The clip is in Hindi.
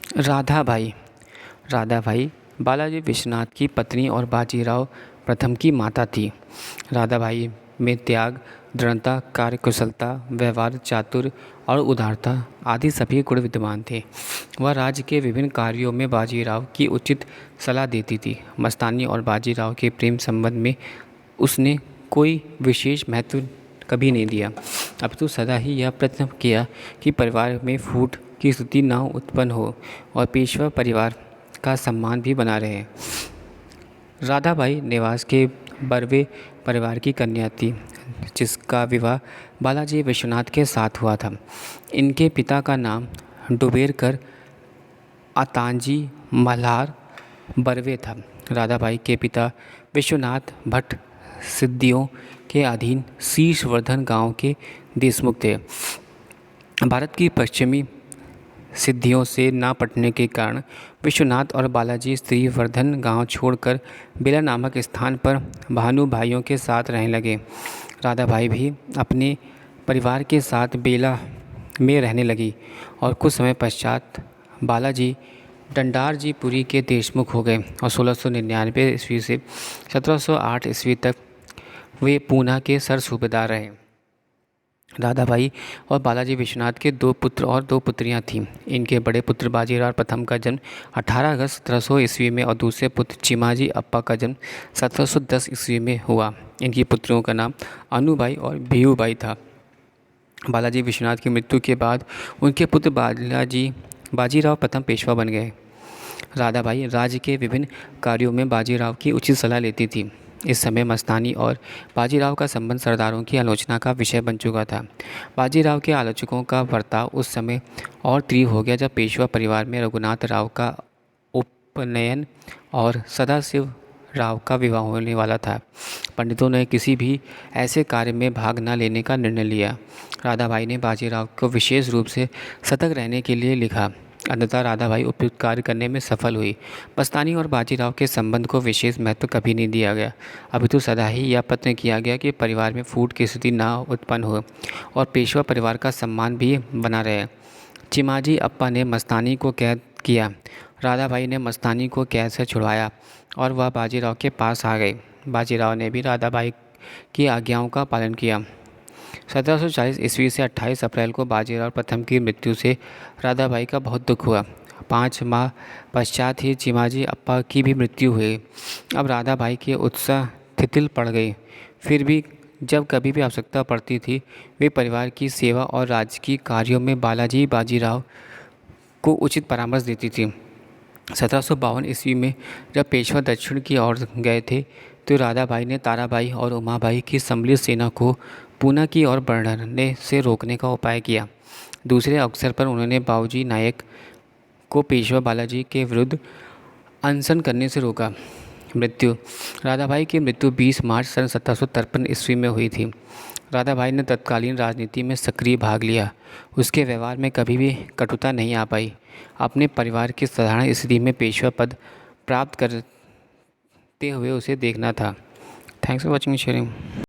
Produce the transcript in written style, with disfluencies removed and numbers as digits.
राधाबाई राधाबाई बालाजी विश्वनाथ की पत्नी और बाजीराव प्रथम की माता थी। राधाबाई में त्याग, दृढ़ता, कार्यकुशलता, व्यवहार चातुर्य और उदारता आदि सभी गुण विद्यमान थे। वह राज्य के विभिन्न कार्यों में बाजीराव की उचित सलाह देती थी। मस्तानी और बाजीराव के प्रेम संबंध में उसने कोई विशेष महत्व कभी नहीं दिया, अपितु सदा ही यह प्रयत्न किया कि परिवार में फूट की स्थिति न उत्पन्न हो और पेशवा परिवार का सम्मान भी बना रहे। राधाबाई नेवास के बर्वे परिवार की कन्या थी, जिसका विवाह बालाजी विश्वनाथ के साथ हुआ था। इनके पिता का नाम डुबेरकर आतांजी मल्हार बर्वे था। राधाबाई के पिता विश्वनाथ भट्ट सिद्दियों के अधीन शीर्षवर्धन गांव के देशमुख थे। भारत की पश्चिमी सिद्धियों से ना पटने के कारण विश्वनाथ और बालाजी श्रीवर्धन गांव छोड़कर बेला नामक स्थान पर भानु भाइयों के साथ रहने लगे। राधाबाई भी अपने परिवार के साथ बेला में रहने लगी और कुछ समय पश्चात बालाजी डंडारजीपुरी के देशमुख हो गए और 1699 ईस्वी से 1708 ईस्वी तक वे पूना के सर सूबेदार रहे। राधाबाई और बालाजी विश्वनाथ के 2 पुत्र और 2 पुत्रियां थीं। इनके बड़े पुत्र बाजीराव प्रथम का जन्म 18 अगस्त 1700 ईस्वी में और दूसरे पुत्र चिमाजी अप्पा का जन्म 1710 ईस्वी में हुआ। इनकी पुत्रियों का नाम अनूबाई और भीऊबाई था। बालाजी विश्वनाथ की मृत्यु के बाद उनके पुत्र बाजीराव प्रथम पेशवा बन गए। राधाबाई राज्य के विभिन्न कार्यों में बाजीराव की उचित सलाह लेती थी। इस समय मस्तानी और बाजीराव का संबंध सरदारों की आलोचना का विषय बन चुका था। बाजीराव के आलोचकों का बर्ताव उस समय और तीव्र हो गया जब पेशवा परिवार में रघुनाथ राव का उपनयन और सदाशिव राव का विवाह होने वाला था। पंडितों ने किसी भी ऐसे कार्य में भाग न लेने का निर्णय लिया। राधाबाई ने बाजीराव को विशेष रूप से सतर्क रहने के लिए लिखा। अंततः राधाबाई उपयुक्त कार्य करने में सफल हुई। मस्तानी और बाजीराव के संबंध को विशेष महत्व कभी नहीं दिया गया, अपितु सदा ही यह प्रयत्न किया गया कि परिवार में फूट की स्थिति न उत्पन्न हो और पेशवा परिवार का सम्मान भी बना रहे। चिमाजी अप्पा ने मस्तानी को कैद किया। राधाबाई ने मस्तानी को कैद से छुड़वाया और वह बाजीराव के पास आ गई। बाजीराव ने भी राधाबाई की आज्ञाओं का पालन किया। 1740 ईस्वी से 28 अप्रैल को बाजीराव प्रथम की मृत्यु से राधाबाई का बहुत दुख हुआ। 5 माह पश्चात ही चिमाजी अप्पा की भी मृत्यु हुई। अब राधाबाई के उत्साह शिथिल पड़ गई। फिर भी जब कभी भी आवश्यकता पड़ती थी वे परिवार की सेवा और राज्य की कार्यों में बालाजी बाजीराव को उचित परामर्श देती थी। 1752 ईस्वी में जब पेशवा दक्षिण की ओर गए थे तो राधाबाई ने ताराबाई और उमाबाई की सम्मिलित सेना को पूना की ओर बढ़ने से रोकने का उपाय किया। दूसरे अवसर पर उन्होंने बाऊजी नायक को पेशवा बालाजी के विरुद्ध अनशन करने से रोका। मृत्यु राधाबाई की मृत्यु 20 मार्च सन 1753 ईस्वी में हुई थी। राधाबाई ने तत्कालीन राजनीति में सक्रिय भाग लिया। उसके व्यवहार में कभी भी कटुता नहीं आ पाई। अपने परिवार की साधारण स्थिति में पेशवा पद प्राप्त करते हुए उसे देखना था। Thanks for watching sharing.